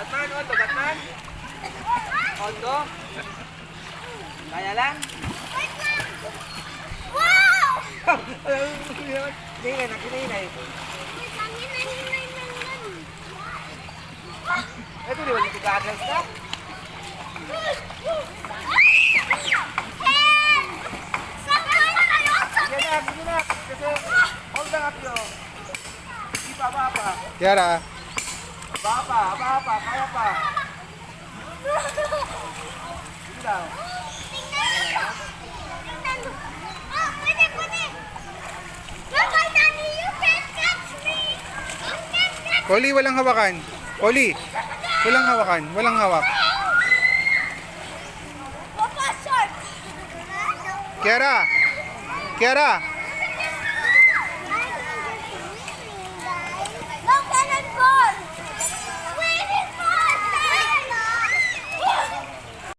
Batman, Ondo, Batman. Ondo. Kaya lang? Wow! Hinay na, hinay. Ito di ba dito ka-advance na? Sige na. Kasi hold ang apyo. Hindi pa, apa. Kiara. Apa, kaya pa. Sige daw. Oli, walang hawakan. Oli, walang hawakan. Walang hawak. Kiara. Kiara.